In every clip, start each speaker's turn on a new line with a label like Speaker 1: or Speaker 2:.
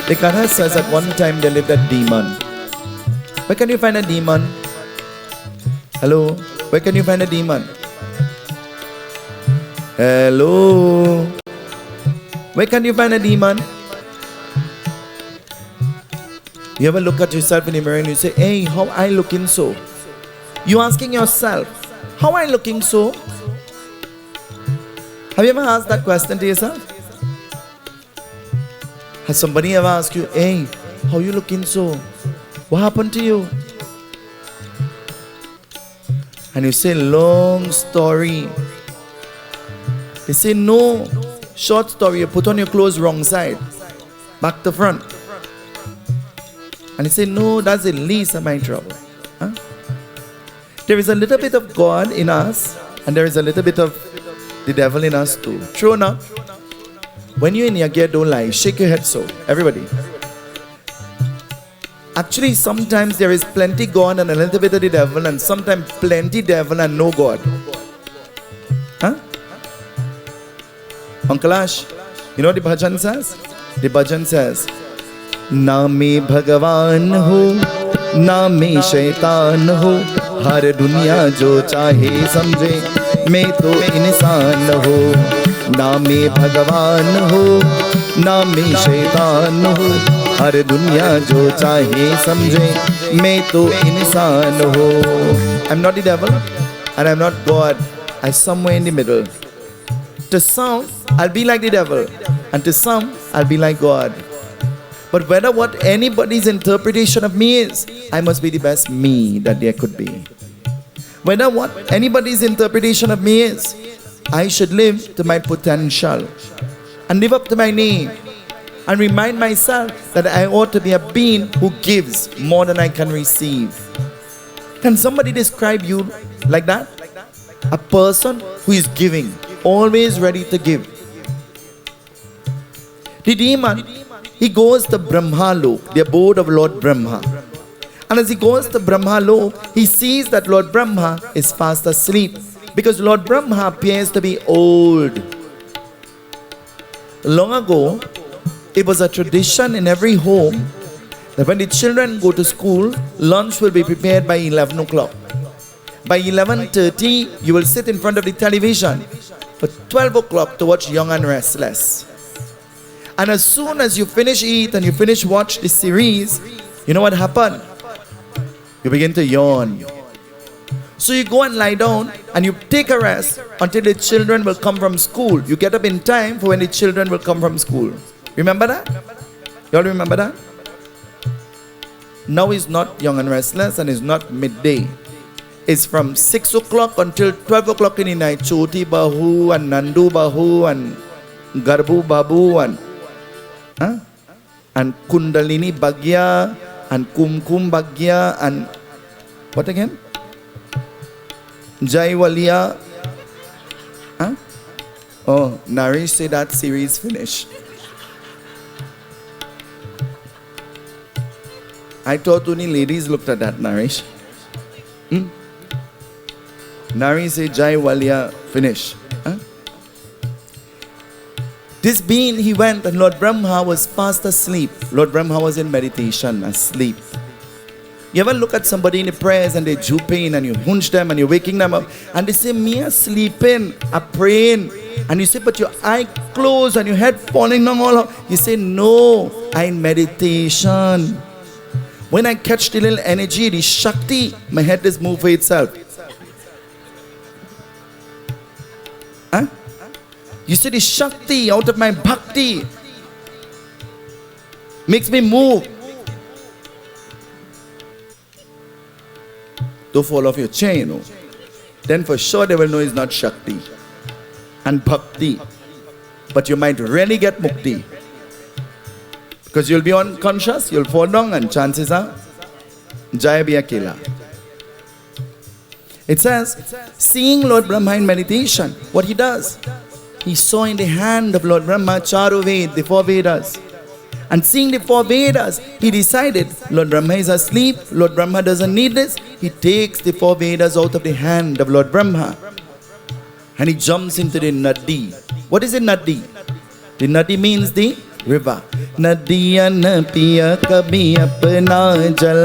Speaker 1: The Katha says at one time there lived a demon. Where can you find a demon? Hello? Where can you find a demon? Hello? Where can you find a demon? You ever look at yourself in the mirror and you say, hey, how I looking so? You asking yourself, how I looking so? Have you ever asked that question to yourself? Has somebody ever asked you, hey, how you looking so? What happened to you? And you say, long story. They say, no, short story. You put on your clothes wrong side, back to front. And you say, no, that's the least of my trouble. Huh? There is a little bit of God in us, and there is a little bit of the devil in us too. True enough? When you're in your gear, don't lie. Shake your head so. Everybody. Actually, sometimes there is plenty God and a little bit of the devil, and sometimes plenty devil and no God. Huh? Uncle Ash, you know what the bhajan says? The bhajan says, Na me Bhagavan ho, na me shaitan ho, har duniya jo chahe samjhe, मैं तो इंसान हो, ना मैं भगवान हो, ना मैं शैतान हो, हर दुनिया जो चाहे समझे, मैं तो इंसान हो. I'm not the devil and I'm not God. I'm somewhere in the middle. To some, I'll be like the devil, and to some, I'll be like God. But whether what anybody's interpretation of me is, I must be the best me that there could be. Whether what anybody's interpretation of me is, I should live to my potential and live up to my name and remind myself that I ought to be a being who gives more than I can receive. Can somebody describe you like that? A person who is giving, always ready to give. The demon, he goes to Brahmalok, the abode of Lord Brahma. And as he goes to Brahmalok, he sees that Lord Brahma is fast asleep, because Lord Brahma appears to be old. Long ago, it was a tradition in every home that when the children go to school, lunch will be prepared by 11 o'clock. By 11:30, you will sit in front of the television for 12 o'clock to watch Young and Restless. And as soon as you finish eat and you finish watch the series, you know what happened? You begin to yawn. So you go and lie down and you take a rest until the children will come from school. You get up in time for when the children will come from school. Remember that? You all remember that? Now it's not Young and Restless and it's not midday. It's from 6 o'clock until 12 o'clock in the night. Choti Bahu and Nandu Bahu and Garbu Babu and Kundalini Bhagya and Kumkum Bhagya and what again? Jai Walia. Oh, Naresh said that series finished. I thought only ladies looked at that, Naresh. Naresh said Jai Walia finish. This being, he went and Lord Brahma was fast asleep. Lord Brahma was in meditation, asleep. You ever look at somebody in the prayers and they're drooping and you hunch them and you're waking them up and they say, me are sleeping, I'm praying. And you say, but your eye closed and your head falling down all out. You say, no, I'm in meditation. When I catch the little energy, the Shakti, my head is moved for itself. You see the Shakti out of my Bhakti makes me move. Don't fall off your chain, you know. Then for sure they will know it's not Shakti and Bhakti. But you might really get Mukti. Because you'll be unconscious, you'll fall down and chances are Jaya bhi akela. It says, seeing Lord Brahma in meditation, what he does, he saw in the hand of Lord Brahma Charu Ved, the Four Vaders. And seeing the Four Vaders, he decided Lord Brahma is asleep, Lord Brahma doesn't need this. He takes the Four Vaders out of the hand of Lord Brahma and he jumps into the Nadi. What is a Nadi? The Nadi means the river. नदियाँ न पिया कभी अपना जल,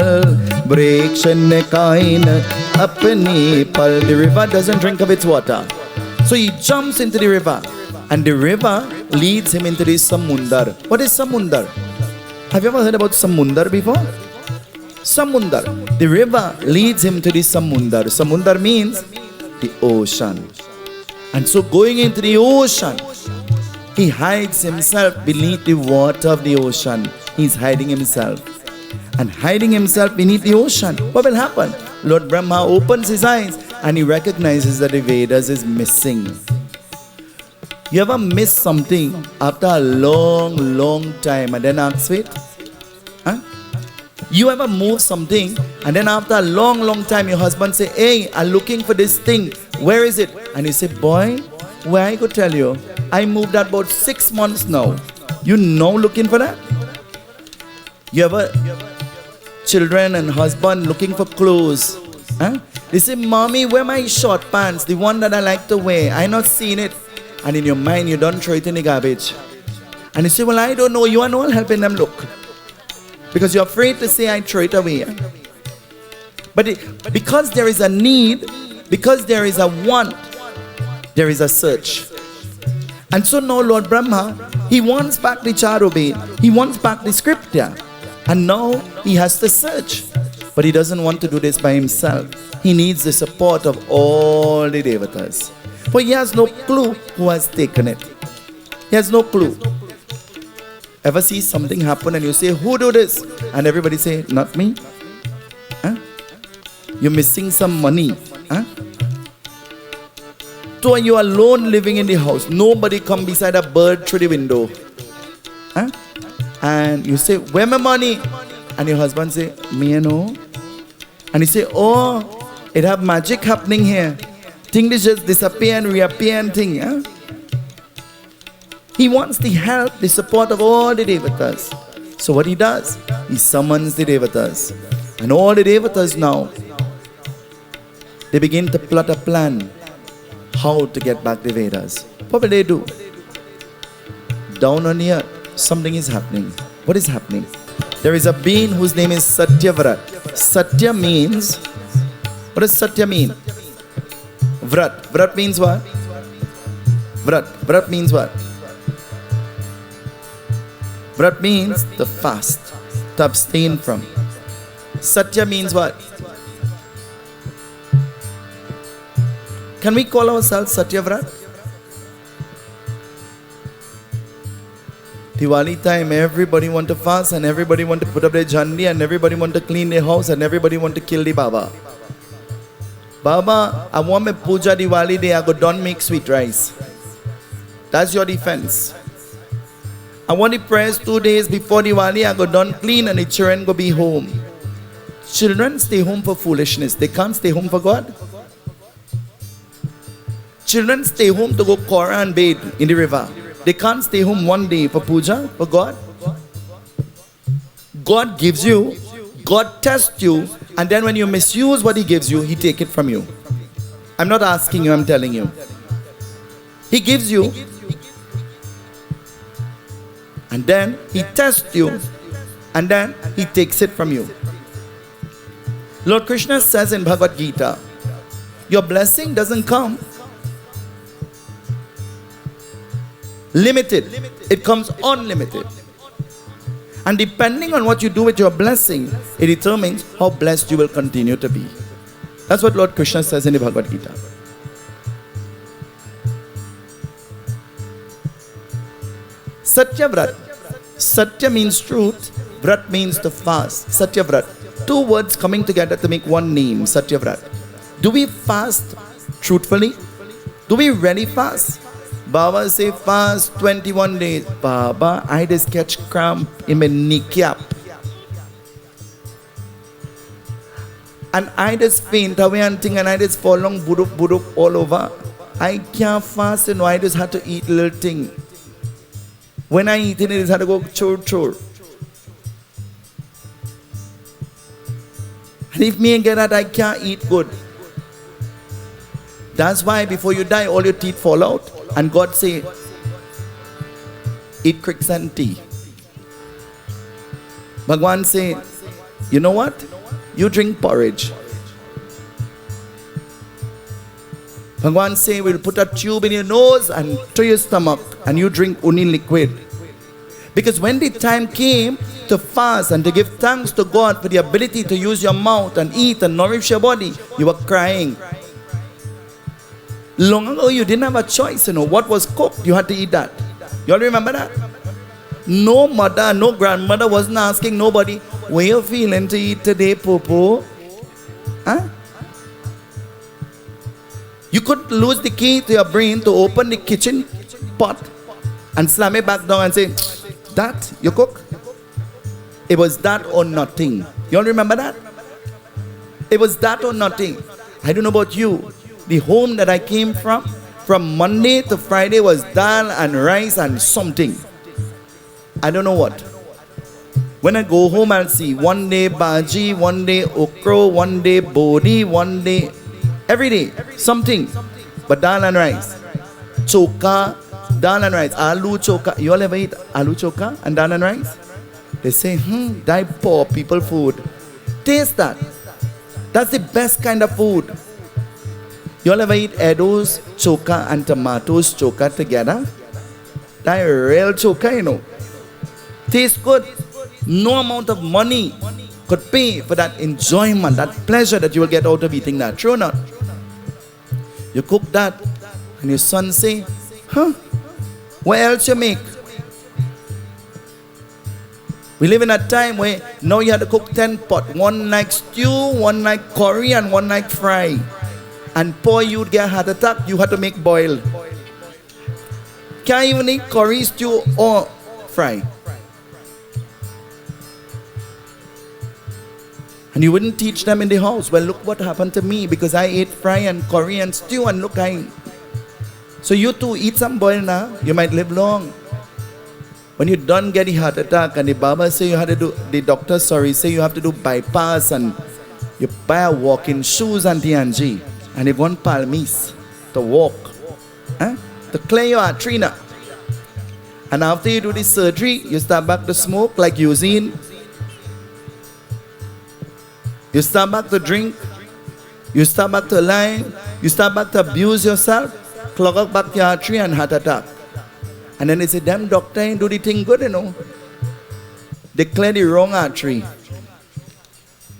Speaker 1: वृक्ष न खाए न अपने फल. The river doesn't drink of its water. So he jumps into the river, and the river leads him into the samundar. What is samundar? Have you ever heard about samundar before? Samundar. The river leads him to the samundar. Samundar means the ocean. And so going into the ocean, he hides himself beneath the water of the ocean. He's hiding himself. And hiding himself beneath the ocean. What will happen? Lord Brahma opens his eyes and he recognizes that the Vedas is missing. You ever miss something after a long time and then ask for it? Huh? You ever move something and then after a long time your husband say, hey, I'm looking for this thing. Where is it? And you say, boy, where I could tell you, I moved that about 6 months now. You know looking for that? You ever children and husband looking for clothes? Huh? They say, mommy, where my short pants? The one that I like to wear. I not seen it. And in your mind, you don't throw it in the garbage. And you say, well, I don't know. You are not helping them look. Because you're afraid to say, I throw it away. But because there is a need, because there is a want, there is a search. And so now Lord Brahma, he wants back the Charobed. He wants back the scripture. And now he has to search. But he doesn't want to do this by himself. He needs the support of all the devatas. But he has no clue who has taken it. He has no clue. Ever see something happen and you say, who do this? And everybody say, not me. Huh? You're missing some money. Huh? So you are alone living in the house. Nobody come beside a bird through the window. Huh? And you say, where my money? And your husband say, me and know. And you say, oh, it have magic happening here. Things just disappear and reappear and thing. Huh? He wants the help, the support of all the devatas. So what he does, he summons the devatas. And all the devatas now, they begin to plot a plan how to get back the Vedas. What will they do? Down on the earth, something is happening. What is happening? There is a being whose name is Satyavrat. Satya means, what does Satya mean? Vrat. Vrat means what? Vrat. Vrat means what? Vrat means to fast, to abstain from. Satya means what? Can we call ourselves Satyavrat? Diwali time, everybody want to fast and everybody want to put up their jhandi and everybody want to clean their house and everybody want to kill the Baba. Baba, I want my puja Diwali day, I go don't make sweet rice. That's your defense. I want the prayers 2 days before Diwali, I go done clean and the children go be home. Children stay home for foolishness. They can't stay home for God. Children stay home to go Korah and bathe in the river. They can't stay home one day for puja, for God. God gives you, God tests you, and then when you misuse what He gives you, He takes it from you. I'm not asking you, I'm telling you. He gives you, and then He tests you, and then He takes it from you. Lord Krishna says in Bhagwat Gita, your blessing doesn't come limited, it comes unlimited. And depending on what you do with your blessing, it determines how blessed you will continue to be. That's what Lord Krishna says in the Bhagavad Gita. Satyavrat. Satya means truth, Vrat means to fast. Satyavrat. 2 words coming together to make one name, Satyavrat. Do we fast truthfully? Do we really fast? Baba say fast 21 days. Baba, I just catch cramp in my kneecap. And I just faint away and thing and I just fall on buruk all over. I can't fast, you know, I just had to eat little thing. When I eat it, I just had to go chore. And if me and get that, I can't eat good. That's why before you die, all your teeth fall out. And God say, eat quicksand tea. Bhagwan say, you know what? You drink porridge. Bhagwan say, we'll put a tube in your nose and to your stomach and you drink only liquid. Because when the time came to fast and to give thanks to God for the ability to use your mouth and eat and nourish your body, you were crying. Long ago, you didn't have a choice, what was cooked, you had to eat that. You all remember that? No mother, no grandmother wasn't asking nobody, what you feeling to eat today, Popo? Huh? You could lose the key to your brain to open the kitchen pot and slam it back down and say, that, you cook? It was that or nothing. You all remember that? It was that or nothing. I don't know about you. The home that I came from Monday to Friday was dal and rice and something. I don't know what. When I go home, I'll see one day bhaji, one day okra, one day bodhi, one day, every day, something. But dal and rice. Choka, dal and rice. Aloo choka. You all ever eat aloo choka and dal and rice? They say, that poor people food. Taste that. That's the best kind of food. You all ever eat Edo's choka and tomatoes choka together? That real choka, Tastes good. No amount of money could pay for that enjoyment, that pleasure that you will get out of eating that. True or not? You cook that and your son say, what else you make? We live in a time where now you have to cook 10 pot. One like stew, one like curry, and one like fry. And poor you'd get a heart attack, you had to make boil. Can't even eat curry, stew, or fry. And you wouldn't teach them in the house. Well, look what happened to me because I ate fry and curry and stew and look, So you too, eat some boil now. You might live long. When you don't get a heart attack and the Baba say you have to do, the doctor, say you have to do bypass and you buy a walking shoes and TNG and you go on palmis to walk, to clear your artery now. And after you do the surgery, you start back to smoke like using. You start back to drink. You start back to lie. You start back to abuse yourself. Clog up back your artery and heart attack. And then they say, damn doctor ain't do the thing good, They clear the wrong artery.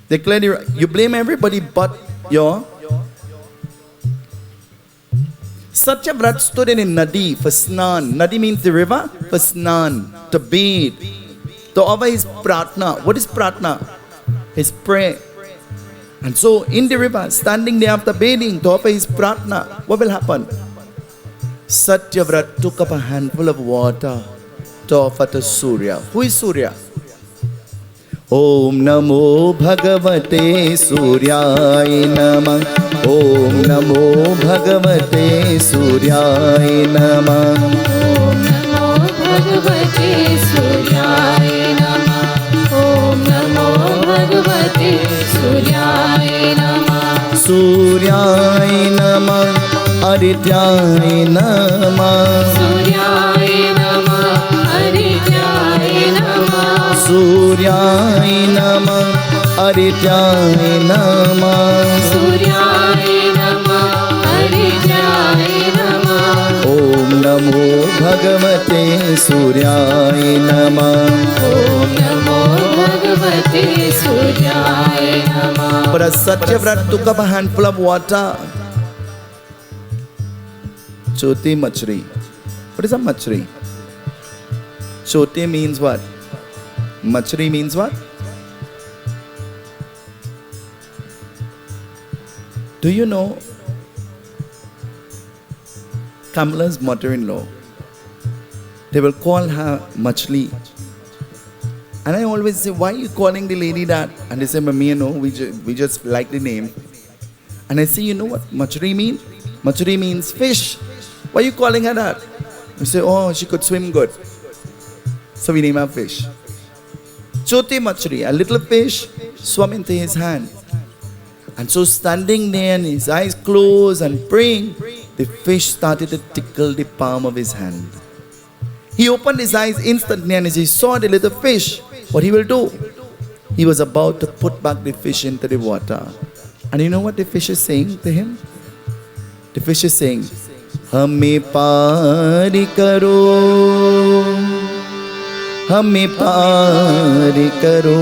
Speaker 1: They clear the, you blame everybody but your. Satya Vrat stood in a nadi for snan. Nadi means the river for snan, to bathe. To offer his pratna. What is pratna? His prayer. And so in the river, standing there after bathing to offer his pratna, what will happen? Satyavrat took up a handful of water to offer to Surya. Who is Surya? Om Namo Bhagavate Suryaya Namah. Om Namo Bhagavate Suryaya Namah.
Speaker 2: Om Namo Bhagavate Suryaya Namah. Om Namo Bhagavate Suryaya Namah.
Speaker 1: Suryaya Namah. Adityaya Namah.
Speaker 2: Suryaya Namah. Adityaya Namah.
Speaker 1: Suryaya Namah. Adityaya Namah.
Speaker 2: Suryaya Namah. Adityaya Namah.
Speaker 1: Om Namo Bhagavate Suryaya Namah.
Speaker 2: Om Namo Bhagavate Suryaya Namah.
Speaker 1: But as Satyavrat took up a handful of water, Choti Machri. What is a Machri? Choti means what? Machri means what? Do you know Kamala's mother-in-law? They will call her Machli. And I always say, why are you calling the lady that? And they say, Mami, we just like the name. And I say, you know what Machri means? Machri means fish. Why are you calling her that? We say, oh, she could swim good. So we name her fish. Choti Machri, a little fish, swam into his hand. And so standing there and his eyes closed and praying, the fish started to tickle the palm of his hand. He opened his eyes instantly and as he saw the little fish, what he will do? He was about to put back the fish into the water. And you know what the fish is saying to him? The fish is saying, Hame pari karo, Hame pari karo,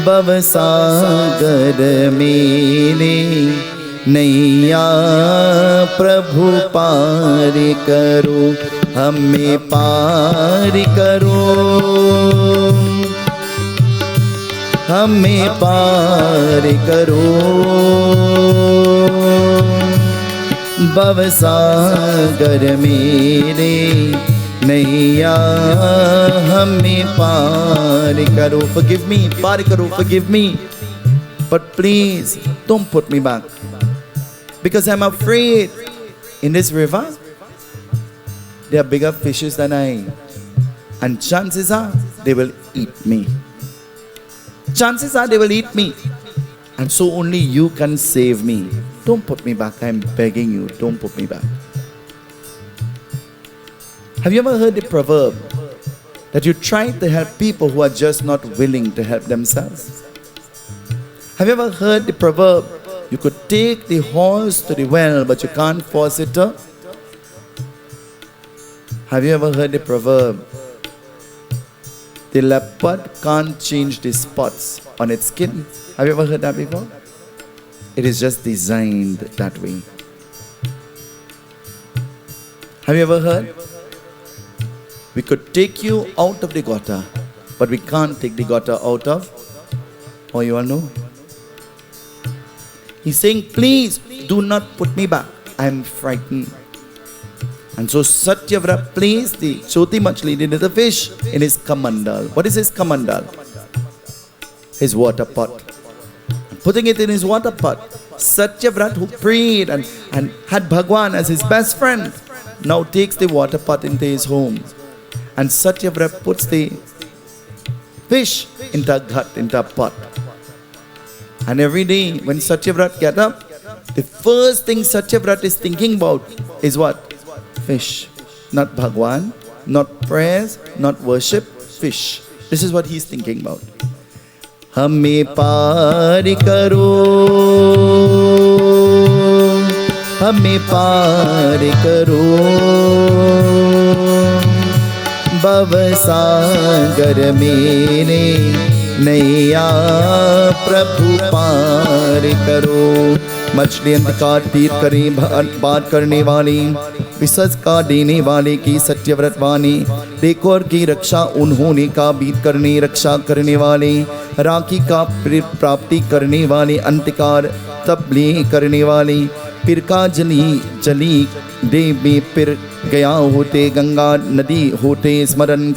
Speaker 1: Bhavasagar mere Naiya Prabhu pari karo, Hame pari karo, Hame pari karo, Bhavasagar mere Naiya hame par karo. Forgive me, par karo, forgive me. But please, don't put me back. Because I'm afraid in this river, there are bigger fishes than I. And chances are, they will eat me. Chances are, they will eat me. And so only you can save me. Don't put me back, I'm begging you, don't put me back. Have you ever heard the proverb that you try to help people who are just not willing to help themselves? Have you ever heard the proverb, you could take the horse to the well, but you can't force it to? Have you ever heard the proverb, the leopard can't change the spots on its skin? Have you ever heard that before? It is just designed that way. Have you ever heard? We could take you out of the gutter, but we can't take the gutter out of. Oh, you all know? He's saying, please do not put me back. I'm frightened. And so Satyavrata placed the Choti Machli, the little fish, in his kamandal. What is his kamandal? His water pot. Putting it in his water pot, Satyavrata, who prayed and had Bhagwan as his best friend, now takes the water pot into his home. And Satyavrata puts the fish into a ghat, into a pot. And every day when Satyavrata gets up, the first thing Satyavrata is thinking about is what? Fish. Not Bhagwan, not prayers, not worship, fish. This is what he's thinking about. Hame pari karo, Hame pari karo, Bhavasagar mere Naiya Prabhu par karo. मछली अंधकार तीर करें बात करने वाली, विसर्ज का देने वाले की सत्यव्रत वाणी, देखो और की रक्षा उन्होंने का बीत करने रक्षा करने वाले, राखी का प्राप्ति करने वाले, अंतकार तबले करने वाले, पिर का जली जली देवी पिर गया होते, गंगा नदी होते स्मरण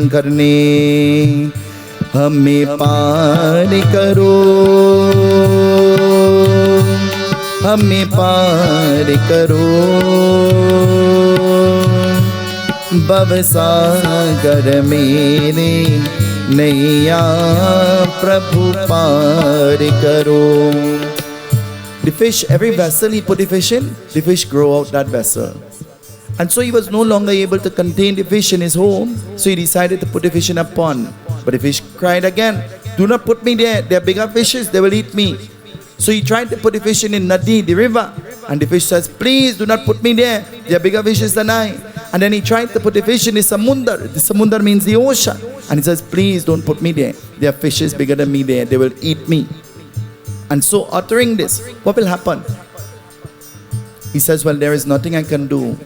Speaker 1: करने हमें पार करो, हमें पार करो, भवसागर मेरे नैया प्रभु पार करो. The fish, every vessel he put the fish in, the fish grow out that vessel. And so he was no longer able to contain the fish in his home, so he decided to put the fish in a pond. But the fish cried again, do not put me there, they are bigger fishes, they will eat me. So he tried to put the fish in Nadi, the river. And the fish says, please do not put me there, they are bigger fishes than I. And then he tried to put the fish in the Samundar. The Samundar means the ocean. And he says, please don't put me there, there are fishes bigger than me there, they will eat me. And so uttering this, what will happen? He says, well, there is nothing I can do.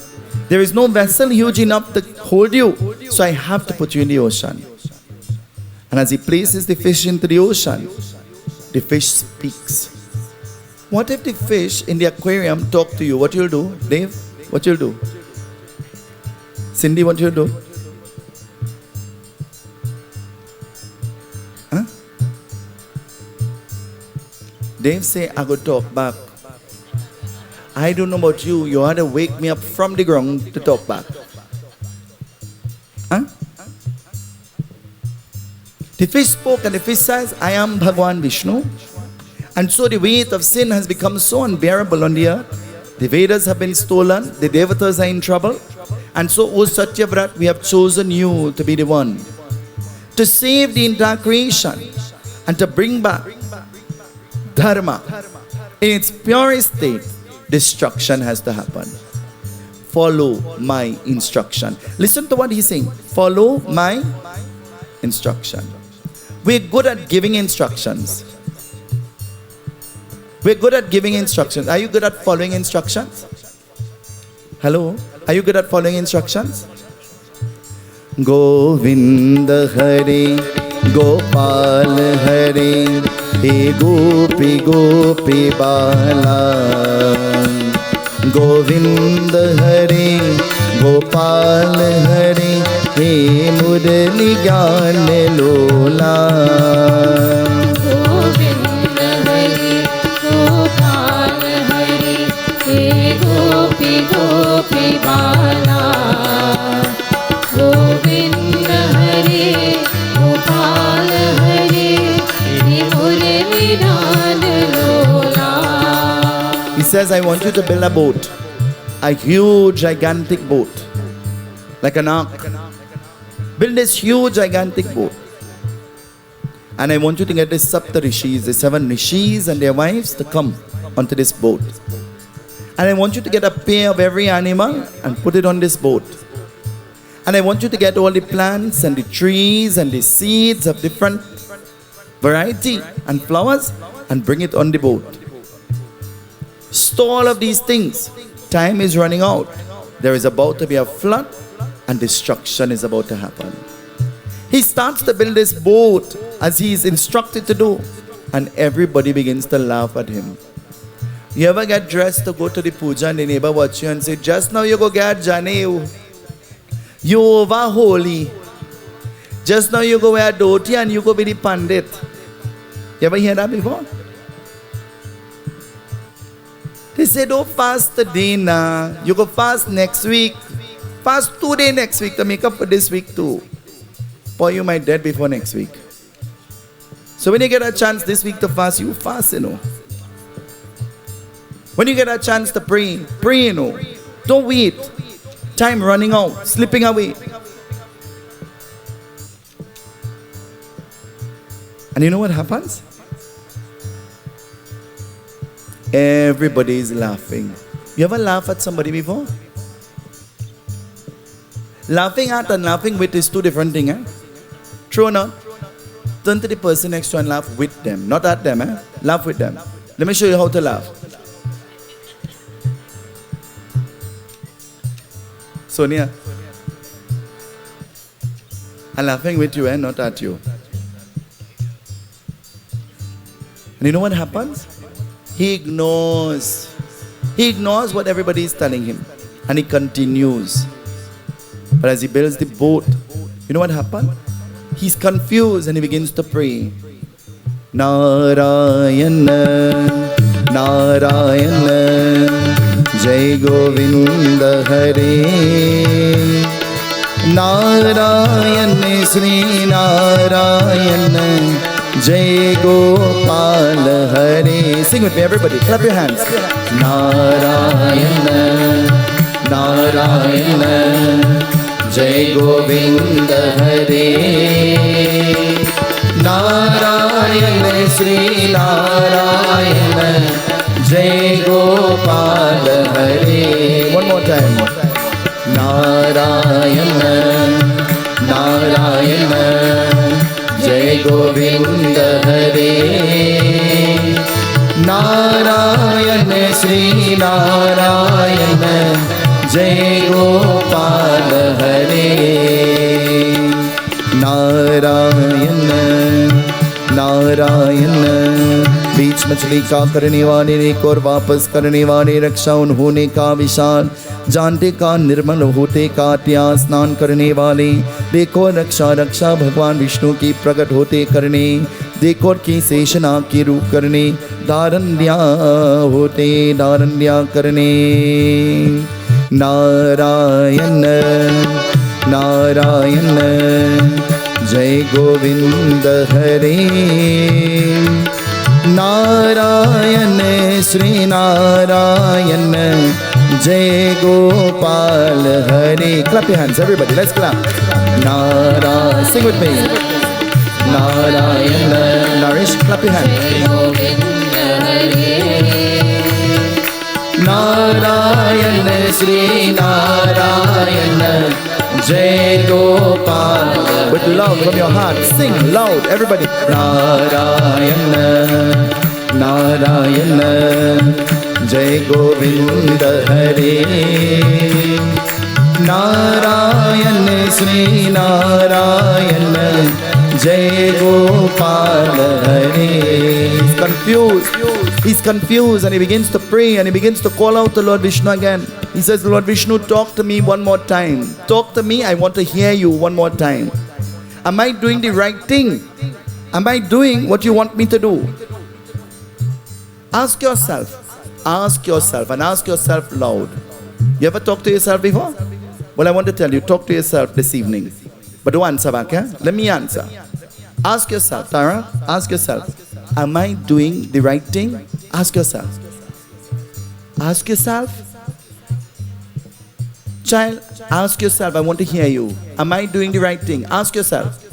Speaker 1: There is no vessel huge enough to hold you, so I have to put you in the ocean. And as he places the fish into the ocean, the fish speaks. What if the fish in the aquarium talk to you? What you'll do? Dave, what you'll do? Cindy, what you'll do? Huh? Dave say, I go talk back. I don't know about you, you had to wake me up from the ground to talk back. Huh? The fish spoke and the fish says, I am Bhagwan Vishnu. And so the weight of sin has become so unbearable on the earth. The Vedas have been stolen, the Devatas are in trouble. And so, O Satyavrata, we have chosen you to be the one. to save the entire creation and to bring back dharma in its purest state, destruction has to happen. Follow my instruction. Listen to what he's saying. Follow my instruction. We're good at giving instructions. We're good at giving instructions. Are you good at following instructions? Hello? Are you good at following instructions? Govinda Hare, Gopal Hare, He Gopi Gopi Bala. Govinda Hare, Gopal Hare, He Murali Gyan Lola.
Speaker 2: Govinda Hare, Gopal Hare, He Gopi Gopi Bala. Govinda Hare, Gopal Hare, He Murali Gyan Lola.
Speaker 1: He says, I want you to build a boat, a huge, gigantic boat, like an ark. Build this huge, gigantic boat. And I want you to get the Sapta Rishis, the 7 Rishis and their wives to come onto this boat. And I want you to get a pair of every animal and put it on this boat. And I want you to get all the plants and the trees and the seeds of different variety and flowers and bring it on the boat. Store all of these things. Time is running out. There is about to be a flood and destruction is about to happen. He starts to build this boat as he is instructed to do, and everybody begins to laugh at him. You ever get dressed to go to the puja and the neighbor watch you and say, just now you go get Jane, you over holy. Just now you go wear dhoti and you go be the pandit. You ever hear that before? They say, don't fast today now. You go fast next week. Fast 2 days next week to make up for this week too. Or you might dead before next week. So when you get a chance this week to fast, you fast, you know. When you get a chance to pray, pray, you know. Don't wait. Time running out, slipping away. And you know what happens? Everybody is laughing. You ever laugh at somebody before? Laughing at and laughing with is 2 different things, eh? True or not? Turn to the person next to you and laugh with them, not at them, eh? Laugh with them. Let me show you how to laugh. Sonia, I'm laughing with you, eh? Not at you. And you know what happens? He ignores what everybody is telling him, and he continues. But as he builds the boat, you know what happened? He's confused and he begins to pray. Narayana, Narayana, Jai Govinda Hare. Narayana, Sri Narayana, Jai Gopal Hare. Sing with me, everybody. Clap your hands. Narayana, Narayana, Jai Govinda Hare. Narayana, Sri Narayana, Jai Gopal Hare. One more time. Narayana, Narayana, Jai Govinda Hare. Narayana, Sri Narayana, Jai Gopal Hare. Narayana, Narayana. बीच मछली का करने वाले एक और वापस करने वाले, रक्षा उन्होंने का विशाल, जानते का निर्मल होते का त्याग, स्नान करने वाले देखो रक्षा रक्षा भगवान विष्णु की प्रकट होते करने, देखो की शेषनाग की रूप करने, दारण्या होते दारण्या करने। नारायण नारायण जय गोविंद हरे। नारायण श्री नारायण जय गोपाल हरे। Clap your hands, everybody. Let's clap. Nara, sing with me. Narayana. Naresh, clap your hands.
Speaker 2: Govinda Hare.
Speaker 1: Narayana, Sri Narayana, Jai Gopal. With love from your heart, sing loud, everybody. Narayana, Narayana, Jai Govinda Hare. Narayana, Sri Narayana, Jai Gopal Hare. He's confused and he begins to pray and he begins to call out to Lord Vishnu again. He says, Lord Vishnu, talk to me one more time. Talk to me, I want to hear you one more time. Am I doing the right thing? Am I doing what you want me to do? Ask yourself and ask yourself loud. You ever talk to yourself before? Well, I want to tell you, talk to yourself this evening. But don't answer back, eh? Let me answer. Ask yourself, Tara, ask yourself, am I doing the right thing? Ask yourself. Ask yourself. Child, ask yourself, I want to hear you. Am I doing the right thing? Ask yourself.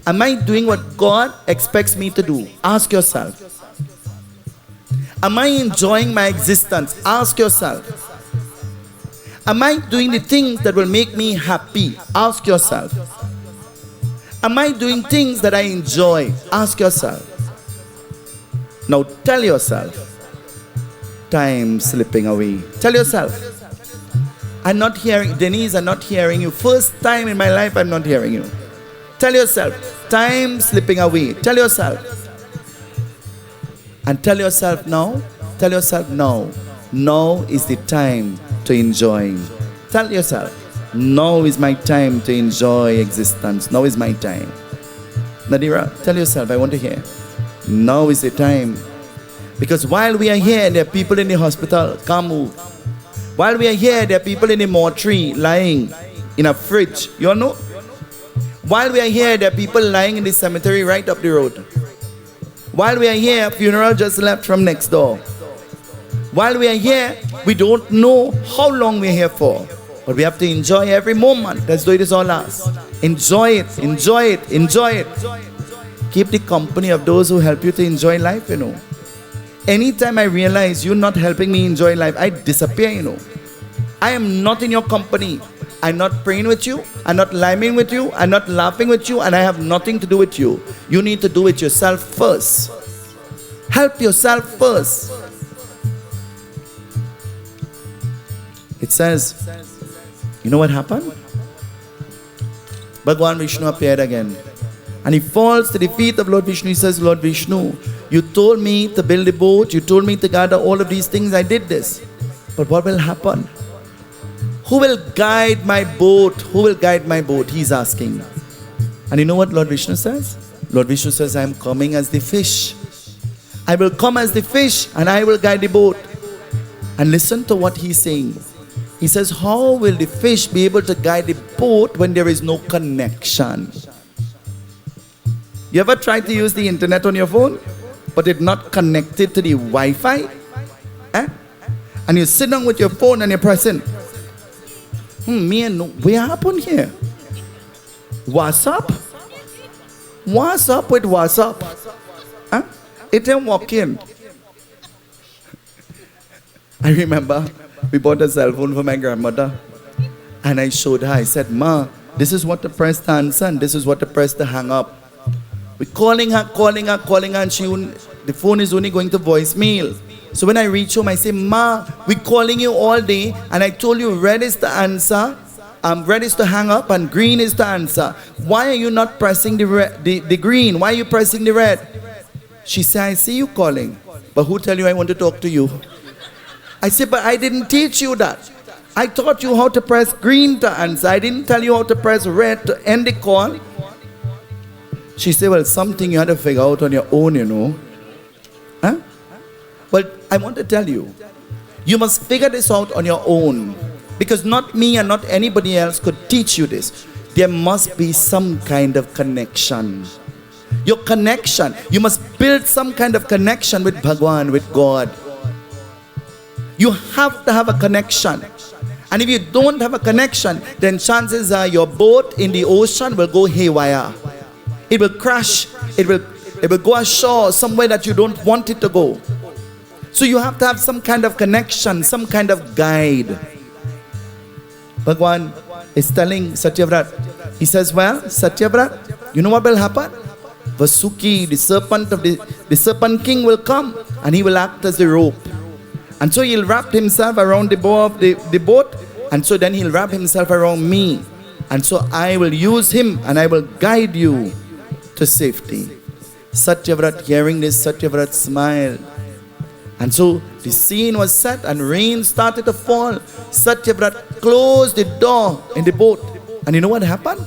Speaker 1: Am I doing what God expects me to do? Ask yourself. Am I enjoying my existence? Ask yourself. Am I doing the things that will make me happy? Ask yourself. Am I doing things that I enjoy? Ask yourself. Now tell yourself, time slipping away. Tell yourself, I'm not hearing, Denise, I'm not hearing you. First time in my life, I'm not hearing you. Tell yourself, time slipping away. Tell yourself. And tell yourself now, now is the time to enjoy. Tell yourself, now is my time to enjoy existence. Now is my time. Nadira, tell yourself, I want to hear. Now is the time. Because while we are here, there are people in the hospital, can't move. While we are here, there are people in the mortuary lying in a fridge. You all know? While we are here, there are people lying in the cemetery right up the road. While we are here, a funeral just left from next door. While we are here, we don't know how long we are here for. But we have to enjoy every moment as though it is all ours. Enjoy it, enjoy it, enjoy it. Keep the company of those who help you to enjoy life, you know. Anytime I realize you're not helping me enjoy life, I disappear, you know. I am not in your company. I'm not praying with you. I'm not liming with you. I'm not laughing with you. And I have nothing to do with you. You need to do it yourself first. Help yourself first. It says, you know what happened? Bhagwan Vishnu appeared again. And he falls to the feet of Lord Vishnu. He says, Lord Vishnu, you told me to build a boat. You told me to gather all of these things. I did this. But what will happen? Who will guide my boat? Who will guide my boat? He's asking. And you know what Lord Vishnu says? Lord Vishnu says, I am coming as the fish. I will come as the fish and I will guide the boat. And listen to what he's saying. He says, how will the fish be able to guide the boat when there is no connection? You ever tried to use the internet on your phone, but it's not connected to the Wi-Fi? And you sit down with your phone and you're pressing. What happened here? WhatsApp? What's up with WhatsApp? It ain't working. I remember we bought a cell phone for my grandmother. And I showed her, I said, Ma, this is what to press to answer and this is what to press to hang up. We're calling her, and the phone is only going to voicemail. So when I reach home, I say, Ma, we're calling you all day, and I told you red is the answer, red is to hang up, and green is the answer. Why are you not pressing the green? Why are you pressing the red? She said, I see you calling, but who tell you I want to talk to you? I said, but I didn't teach you that. I taught you how to press green to answer. I didn't tell you how to press red to end the call. She said, well, something you had to figure out on your own, you know. Well, I want to tell you, you must figure this out on your own. Because not me and not anybody else could teach you this. There must be some kind of connection. Your connection, you must build some kind of connection with Bhagwan, with God. You have to have a connection. And if you don't have a connection, then chances are your boat in the ocean will go haywire. It will crash. It will go ashore somewhere that you don't want it to go. So you have to have some kind of connection, some kind of guide. Bhagwan is telling Satyavrat. He says, well, Satyavrat, you know what will happen? Vasuki, the serpent king will come and he will act as a rope. And so he'll wrap himself around the bow of the boat, and so then he'll wrap himself around me. And so I will use him and I will guide you to safety. Satyavrat, hearing this, Satyavrat smiled. And so the scene was set and rain started to fall. Satyavrat closed the door in the boat. And you know what happened?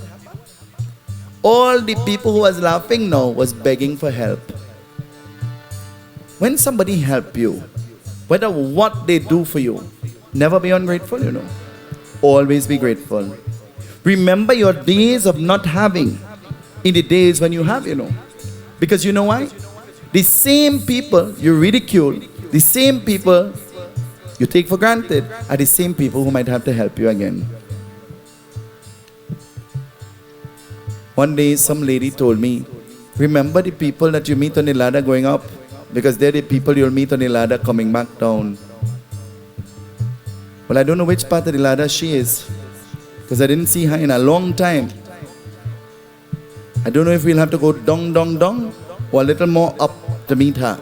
Speaker 1: All the people who was laughing now was begging for help. When somebody help you, whether what they do for you, never be ungrateful, you know. Always be grateful. Remember your days of not having in the days when you have, you know. Because you know why? The same people you ridicule, the same people you take for granted, are the same people who might have to help you again. One day some lady told me, remember the people that you meet on the ladder going up, because they're the people you'll meet on the ladder coming back down. Well, I don't know which part of the ladder she is, because I didn't see her in a long time. I don't know if we'll have to go down, down, down, or a little more up to meet her.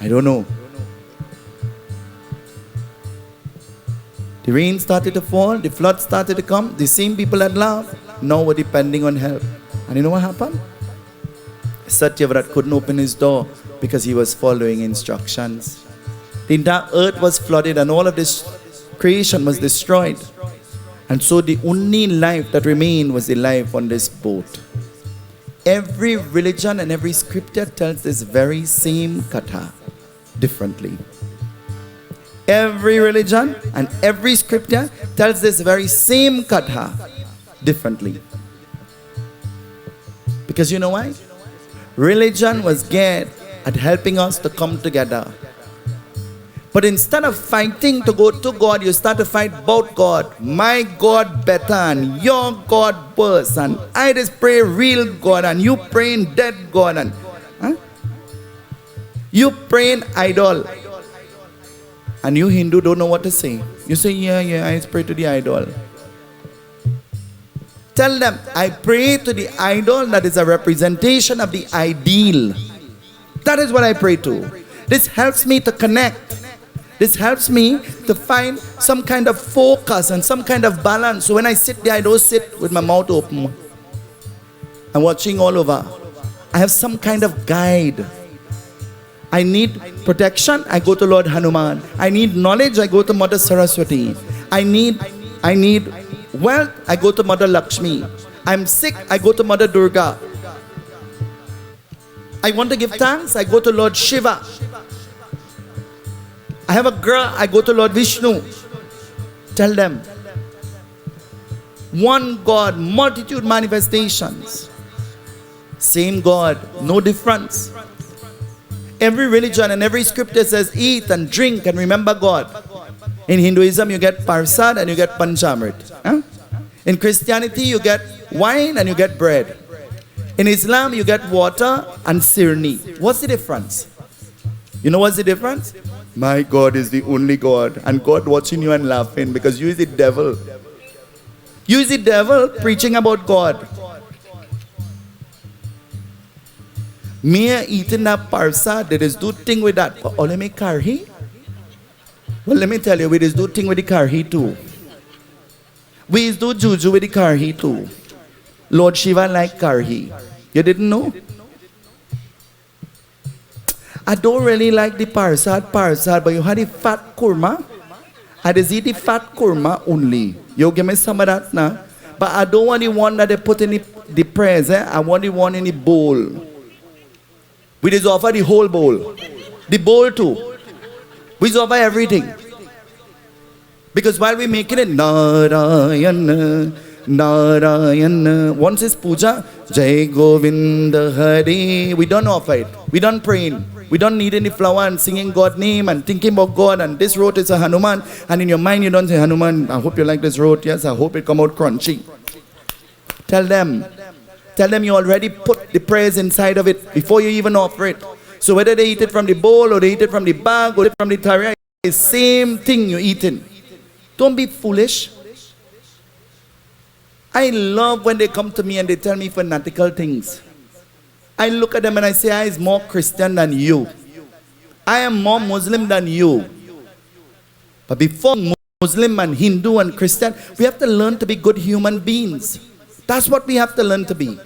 Speaker 1: I don't know. The rain started to fall, the flood started to come, the same people that laughed now were depending on help. And you know what happened? Satyavrat couldn't open his door because he was following instructions. The entire earth was flooded and all of this creation was destroyed. And so the only life that remained was the life on this boat. Every religion and every scripture tells this very same katha differently. Every religion and every scripture tells this very same katha differently. Because you know why? Religion was geared at helping us to come together. But instead of fighting to go to God, you start to fight about God. My God better and your God worse. And I just pray real God and you praying dead God. And you praying idol. And you Hindu don't know what to say. You say, yeah, I pray to the idol. Tell them, I pray to the idol that is a representation of the ideal. That is what I pray to. This helps me to connect. This helps me to find some kind of focus and some kind of balance. So when I sit there, I don't sit with my mouth open. I'm watching all over. I have some kind of guide. I need protection, I go to Lord Hanuman. I need knowledge, I go to Mother Saraswati. I need wealth, I go to Mother Lakshmi. I'm sick, I go to Mother Durga. I want to give thanks, I go to Lord Shiva. I have a girl, I go to Lord Vishnu. Tell them. One God, multitude manifestations. Same God, no difference. Every religion and every scripture says eat and drink and remember God. In Hinduism you get parsad and you get panchamrit. In Christianity you get wine and you get bread. In Islam you get water and sirni. What's the difference? You know what's the difference? My God is the only God, and God watching you and laughing because you is the devil. You is the devil preaching about God. Me eating that parsa, there is do thing with that. Oh, let me karhi? Well, let me tell you, we just do thing with the karhi too. We do juju with the karhi too. Lord Shiva like karhi. You didn't know? I don't really like the parsad, but you had the fat kurma. I just eat the fat kurma only. You give me some of that now. But I don't want the one that they put in the prayers. I want the one in the bowl. We just offer the whole bowl. The bowl too. We just offer everything. Because while we're making it, Narayana, Narayana. Once it's puja, Jai Govinda Hari. We don't offer it. We don't pray. We don't need any flower and singing God's name and thinking about God. And this road is a Hanuman. And in your mind you don't say, Hanuman, I hope you like this road. Yes, I hope it come out crunchy. Tell them, Tell them you already put the prayers inside of it before you even offer it. So whether they eat it from the bowl or they eat it from the bag or from the tarea, it's the same thing you're eating. Don't be foolish. I love when they come to me and they tell me fanatical things. I look at them and I say, I am more Christian than you. I am more Muslim than you. But before Muslim and Hindu and Christian, we have to learn to be good human beings. That's what we have to learn to be.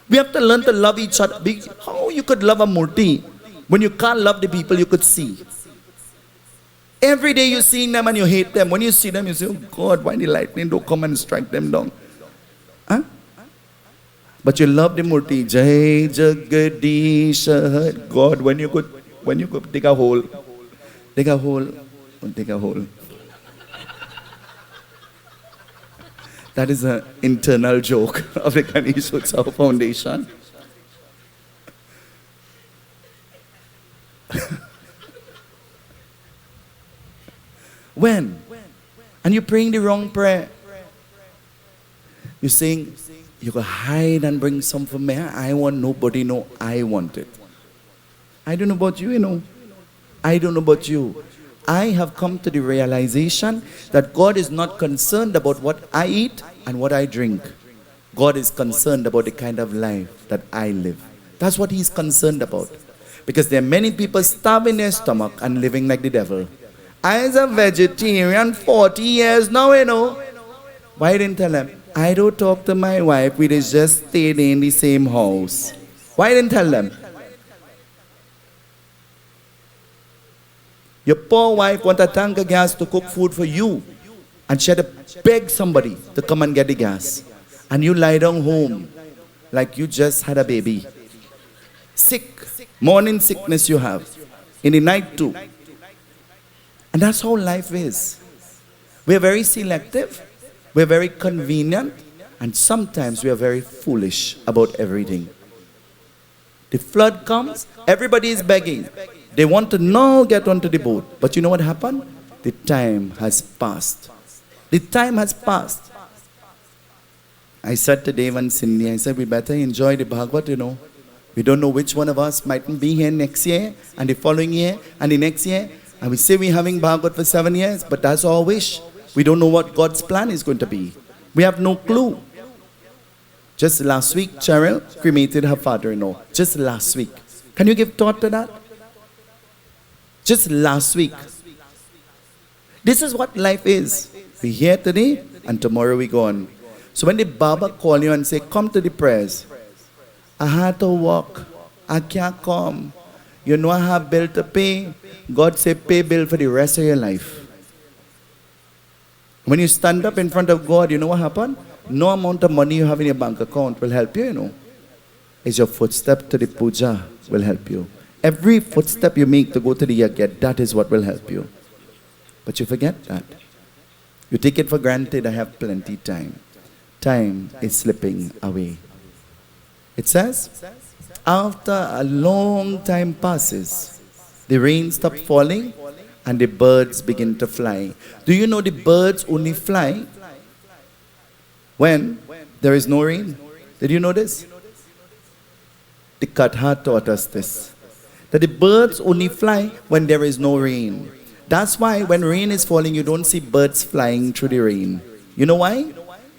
Speaker 1: We have to learn to love each other. How you could love a murti when you can't love the people you could see? Every day you're seeing them and you hate them. When you see them, you say, oh God, why the lightning don't come and strike them down? Huh? But you love the murti. Jai Jagadish. God, when you go dig a hole, dig a hole, dig a hole. That is an internal joke of the Ganesh Utsav Foundation. When? And you're praying the wrong prayer. You're saying, you go hide and bring some for me. I want nobody know I want it. I don't know about you, you know. I don't know about you. I have come to the realization that God is not concerned about what I eat and what I drink. God is concerned about the kind of life that I live. That's what He's concerned about. Because there are many people starving their stomach and living like the devil. I was a vegetarian 40 years now, you know. Why didn't tell them? I don't talk to my wife. We just stayed in the same house. Why didn't tell them? Your poor wife want a tank of gas to cook food for you. And she had to beg somebody to come and get the gas. And you lie down home like you just had a baby. Sick. Morning sickness you have. In the night too. And that's how life is. We're very selective. We're very convenient. And sometimes we are very foolish about everything. The flood comes. Everybody is begging. They want to now get onto the boat. But you know what happened? The time has passed. The time has passed. I said to Dave and Cindy, I said, we better enjoy the Bhagwat, you know. We don't know which one of us mightn't be here next year, and the following year, and the next year. And we say we're having Bhagwat for 7 years, but that's our wish. We don't know what God's plan is going to be. We have no clue. Just last week, Cheryl cremated her father-in-law. Just last week. Can you give thought to that? Just last week. This is what life is. We're here today and tomorrow we go on. So when the Baba call you and say, come to the prayers. I had to walk. I can't come. You know I have bill to pay. God say pay bill for the rest of your life. When you stand up in front of God, you know what happened? No amount of money you have in your bank account will help you, you know. It's your footstep to the puja will help you. Every footstep you make to go to the yagna, that is what will help you. But you forget that. You take it for granted, I have plenty time. Time is slipping away. It says, after a long time passes, the rain stops falling and the birds begin to fly. Do you know the birds only fly when there is no rain? Did you know this? The Katha taught us this. That the birds only fly when there is no rain. That's why when rain is falling, you don't see birds flying through the rain. You know why?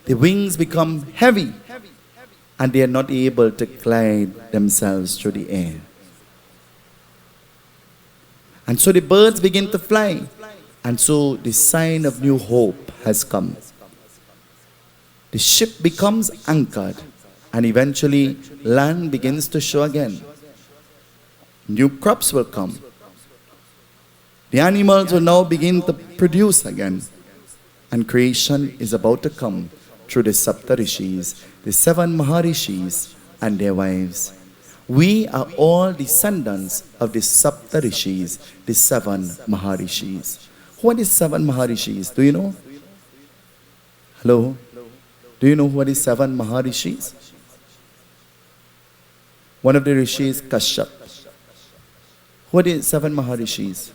Speaker 1: The wings become heavy and they are not able to glide themselves through the air. And so the birds begin to fly. And so the sign of new hope has come. The ship becomes anchored and eventually land begins to show again. New crops will come. The animals will now begin to produce again. And creation is about to come through the Saptarishis, the 7 Maharishis and their wives. We are all descendants of the Saptarishis, the 7 Maharishis. Who are the 7 Maharishis? Do you know? Hello? Do you know who are the 7 Maharishis? One of the rishis, Kashyap. Who are the 7 Maharishis?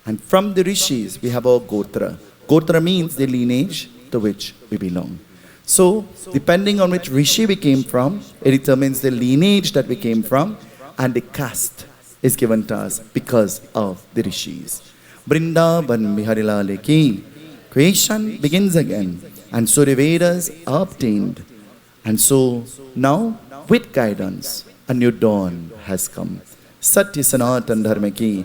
Speaker 1: And from the rishis, we have our Gotra. Gotra means the lineage to which we belong. So, depending on which rishi we came from, it determines the lineage that we came from, and the caste is given to us because of the rishis. Vrindavan Bihari Lal ki. Creation begins again, and so the Vedas are obtained. And so now, with guidance, a new dawn has come. Satya Sanatan Dharma ki.